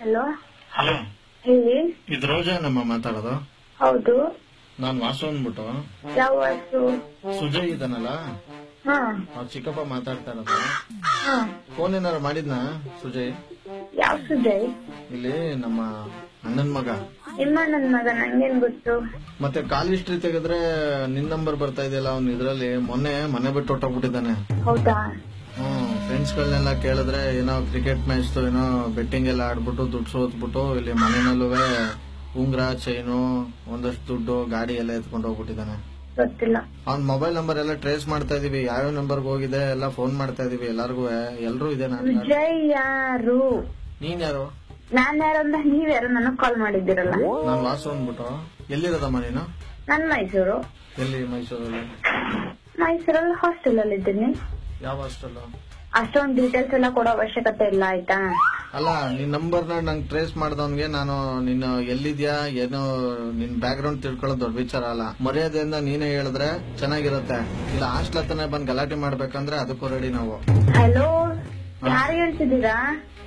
Hello hello, ಹೇಳಿ. ಇದು ರೋಜಾ ನಮ್ಮ ಮಾತಾಡೋದು? ಹೌದು. ನಾನ್ ವಾಸು ಅಂದ್ಬಿಟ್ಟು. ಯಾವ ವಾಸು? ಸುಜಯ್ ಇದನ್ನಲ್ಲ, ಅವ್ರ ಚಿಕ್ಕಪ್ಪ ಮಾತಾಡ್ತಾ ಇರೋದು. ಫೋನ್ ಏನಾರು ಮಾಡಿದ್ನಾ ಸುಜಯ್? ಯಾವ ಸುಜಯ್? ಇಲ್ಲಿ ನಮ್ಮ ಅಣ್ಣನ್ ಮಗ. ನಿಮ್ಮ ನನ್ ಮಗ? ನಂಗೇನ್ ಗೊತ್ತು. ಮತ್ತೆ ಕಾಲ್ ಹಿಸ್ಟ್ರಿ ತೆಗೆದ್ರೆ ನಿನ್ ನಂಬರ್ ಬರ್ತಾ ಇದೆಯಲ್ಲ, ಅವ್ನು ಇದ್ರಲ್ಲಿ ಮೊನ್ನೆ ಮನೆ ಬಿಟ್ಟು ಹೊಟ್ಟೋಗ್ಬಿಟ್ಟಿದ್ದಾನೆ. ಹೌದಾ? ಫ್ರೆಂಡ್ಸ್ ಗಳನ್ನೆಲ್ಲ ಕೇಳಿದ್ರೆ ಏನೋ ಕ್ರಿಕೆಟ್ ಮ್ಯಾಚ್ ಏನೋ ಬೆಟ್ಟಿಂಗ್ ಎಲ್ಲ ಆಡ್ಬಿಟ್ಟು ದುಡ್ಡು ಸೋತ್ಬಿಟ್ಟು ಇಲ್ಲಿ ಮನೆಯಲ್ಲೂ ಉಂಗ್ರ, ಚೈನು, ಒಂದಷ್ಟು ದುಡ್ಡು, ಗಾಡಿ ಎಲ್ಲ ಎತ್ಕೊಂಡು ಹೋಗ್ಬಿಟ್ಟಿದ್ದಾನೆ. ಗೊತ್ತಿಲ್ಲ. ಅವ್ನ್ ಮೊಬೈಲ್ ನಂಬರ್ ಎಲ್ಲ ಟ್ರೇಸ್ ಮಾಡ್ತಾ ಇದೀವಿ, ಯಾವ್ಯಾವ ನಂಬರ್ಗೆ ಹೋಗಿದೆ ಎಲ್ಲ ಫೋನ್ ಮಾಡ್ತಾ ಇದೀವಿ ಎಲ್ಲಾರ್ಗು. ಎಲ್ರು ಇದೆ. ವಿಜಯ್ ಯಾರು? ನೀನ್ ಯಾರು? ನಾನ್ ಯಾರು ಅಂತ ನೀವ್ ಯಾರು ನನಗ್ ಕಾಲ್ ಮಾಡಿದ್ದೀರಲ್ಲ? ನಾನ್ ವಾಸು ಅಂದ್ಬಿಟ್ಟು. ಎಲ್ಲಿರೋದಮ್ಮ ನೀನು? ನನ್ ಮೈಸೂರು. ಎಲ್ಲಿ ಮೈಸೂರಲ್ಲಿ? ಮೈಸೂರಲ್ಲಿ ಹಾಸ್ಟೆಲ್ ಅಲ್ಲಿ ಇದ್ದೀನಿ. ಯಾವ ಹಾಸ್ಟೆಲ್? ಅಷ್ಟೊಂದ್ ಡೀಟೇಲ್ಸ್ ಎಲ್ಲ ಕೊಡೋ ಅವಶ್ಯಕತೆ ಇಲ್ಲ, ಆಯ್ತಾ? ಅಲ್ಲ, ನಿನ್ ನಂಬರ್ನ ನಂಗೆ ಟ್ರೇಸ್ ಮಾಡ್ದವನ್ಗೆ ನಾನು ನಿನ್ನ ಎಲ್ಲಿದ್ಯಾ ಏನೋ ನಿನ್ ಬ್ಯಾಕ್ ಗ್ರೌಂಡ್ ತಿಳ್ಕೊಳ್ಳೋದು ದೊಡ್ಡ ವಿಚಾರ ಅಲ್ಲ. ಮರ್ಯಾದೆಯಿಂದ ನೀನೇ ಹೇಳಿದ್ರೆ ಚೆನ್ನಾಗಿರುತ್ತೆ. ಇಲ್ಲ ಹಾಸ್ಟೆಲ್ ಹತ್ತನೇ ಬಂದ್ ಗಲಾಟೆ ಮಾಡ್ಬೇಕಂದ್ರೆ ಅದಕ್ಕೂ ರೆಡಿ ನಾವು. ಹಲೋ, ಯಾರು ಹೇಳ್ತಿದ್ದೀರಾ?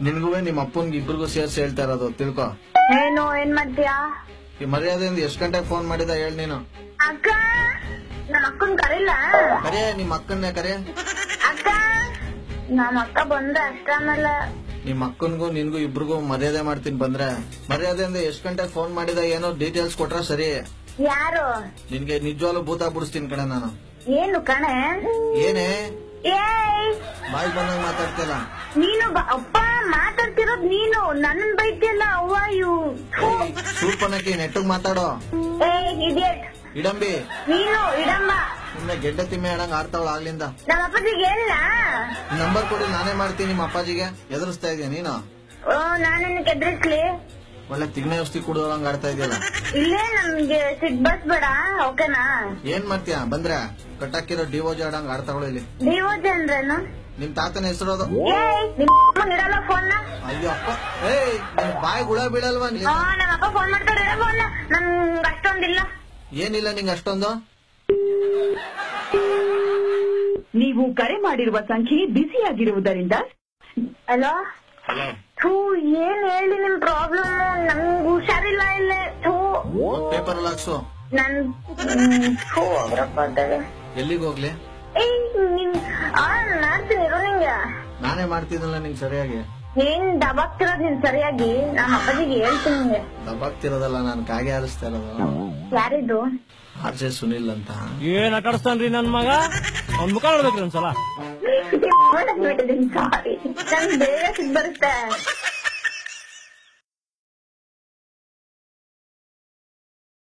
ನಿನ್ಗೂ ನಿಮ್ ಅಪ್ಪನ್ಗೆ ಇಬ್ರಿಗೂ ಸೇರ್ಸಿ ಹೇಳ್ತಾ ಇರೋದು, ತಿಳ್ಕೊ. ಏನು ಏನ್ ಮಾಡ್ತೀಯಾ? ಈ ಮರ್ಯಾದೆಯಿಂದ ಎಷ್ಟ್ ಗಂಟೆಗೆ ಫೋನ್ ಮಾಡಿದ ಹೇಳಿ ನೀನು? ಅಕ್ಕ, ನಮ್ಮ ಅಕ್ಕನ್ ಕರಿಲ್ಲ. ಕರೆ, ನಿಮ್ ಅಕ್ಕನ್ನೇ ಕರೆ. ಅಕ್ಕ, ನಮ್ಮ ಅಕ್ಕ ಬಂದ್ರೆ ಅಷ್ಟಾಮೇಲೆ ನಿಮ್ ಅಕ್ಕನ್ಗೂ ನಿನ್ಗೂ ಇಬ್ರಿಗೂ ಮರ್ಯಾದೆ ಮಾಡ್ತೀನಿ ಬಂದ್ರೆ. ಮರ್ಯಾದೆಯಿಂದ ಎಷ್ಟ್ ಗಂಟೆಗೆ ಫೋನ್ ಮಾಡಿದ ಏನೋ ಡೀಟೇಲ್ಸ್ ಕೊಟ್ರ ಸರಿ. ಯಾರು? ನಿನ್ಗೆ ನಿಜವಾಗ್ಲೂ ಭೂತ ಬಿಡಿಸ್ತೀನಿ ಕಣೆ ನಾನು. ಏನು ಕಣೆ? ಏನೇ ಏಯ್, ಬಾಯ್ ಬಂದಾಗ ಮಾತಾಡ್ತಿಲ್ಲ ನೀನು? ಅಪ್ಪ ಮಾತಾಡ್ತಿರೋದ್ ನೀನು, ನನ್ನ ಬೈತಿಯಲ್ಲ. ಅವ್ವ ಇವು ಸೂಪನಕ್ಕೆ ನೆಟ್ಟಗ್ ಮಾತಾಡೋ. ಇಡಿಯಟ್ ಇಡಂಬಿ ನೀನು, ಇಡಮ್ಮ. ನಿಮ್ನೆ ಗೆಡ್ಡೆ ತಿಮ್ಮೆ ಹೇಳಂಗ್ ಆಡ್ತಾವಳ ಆಗ್ಲಿಂದ. ನಮ್ಮ ಅಪ್ಪಾಜಿಗೆ ಹೇಳಿಲ್ಲ. ನಂಬರ್ ಕೊಡಿ, ನಾನೇ ಮಾಡ್ತೀನಿ ನಿಮ್ಮ ಅಪ್ಪಾಜಿಗೆ. ಎದುರಿಸ್ತಾ ಇದೀಯ ನೀನು? ನಾನೇನು ಕೆದ್ರಿಸ್ಲಿ? ಒಳ್ಳೆ ತಿಗ್ನೆ ಔಷಧಿ ಕುಡಿದೋಳಂಗ್ ಆಡ್ತಾ ಇದೆಯಲ್ಲ. ಇಲ್ಲೇ ನಮ್ಗೆ ಸಿಟ್ ಬರ್ಸ್ಬೇಡ, ಓಕೆನಾ? ಏನ್ ಮಾಡ್ತೀಯ ಬಂದ್ರೆ? ಕಟ್ಟಾಕಿರೋ ಡಿವೋಜಿ ಆಡಂಗ್ ಆಡ್ತಾವಳು ಇಲ್ಲಿ. ಡಿವೋಜಿ ಅಂದ್ರೇನು? ನಿಮ್ ತಾತನ ಹೆಸರೋದು. ಇಡಲ್ಲ ಫೋನ್. ಅಯ್ಯೋ ಅಪ್ಪ, ಏಯ್ ನಿನ್ ಬಾಯಿ ಗುಳ ಬೀಳಲ್ವಾ? ನಮ್ಮ ಅಪ್ಪ ಫೋನ್ ಮಾಡ್ತಾರೆ, ಫೋನ್ ನಮ್ಗೆ ಅಷ್ಟೊಂದಿಲ್ಲ. ಏನಿಲ್ಲ ನಿಂಗೆ ಅಷ್ಟೊಂದು? ನೀವು ಕರೆ ಮಾಡಿರುವ ಸಂಖ್ಯೆ ಬ್ಯುಸಿಯಾಗಿರುವುದರಿಂದ. ಹಲೋ ಹಲೋ, ಏನ್ ಹೇಳಿ ನಿಮ್ ಪ್ರಾಬ್ಲಮ್? ನಂಗ್ ಹುಷಾರಿಲ್ಲ ಇಲ್ಲೇ. ಪೇಪರ್ ಅಲ್ಲಿ ಹಾಕ್ಸು. ನನ್ ಎಲ್ಲಿಗೆ ಹೋಗ್ಲಿ? ಮಾಡ್ತೀನಿ ಇರೋ ನಿಂಗೆ. ನಾನೇ ಮಾಡ್ತಿದ್ದಲ್ಲ ನಿಂಗೆ ಸರಿಯಾಗಿ. ಏನ್ ದಬಾಕ್ತಿರೋದ್ ನೀನ್ ಸರಿಯಾಗಿ? ನಮ್ಮ ಅಪ್ಪಾಜಿಗೆ ಹೇಳ್ತೀನಿ ನಿಂಗೆ. ದಬಾಕ್ತಿರೋದಲ್ಲ, ನಾನು ಕಾಗೆ ಹಾರಿಸ್ತಾ ಇರೋದು. ಯಾರಿದ್ದು? ಆರ್ಜೆ ಸುನಿಲ್ ಅಂತ. ಏನ್ ಆಟಾಡ್ಸ್ತಾನ್ರಿ ನನ್ ಮಗ? ಅವ್ನ್ ಮುಖ ನೋಡ್ಬೇಕ್ರಿ ಒಂದ್ಸಲ. ಸಾರಿ, ನಂಗೆ ಬೇಗ ಸಿಗ್ ಬರುತ್ತೆ.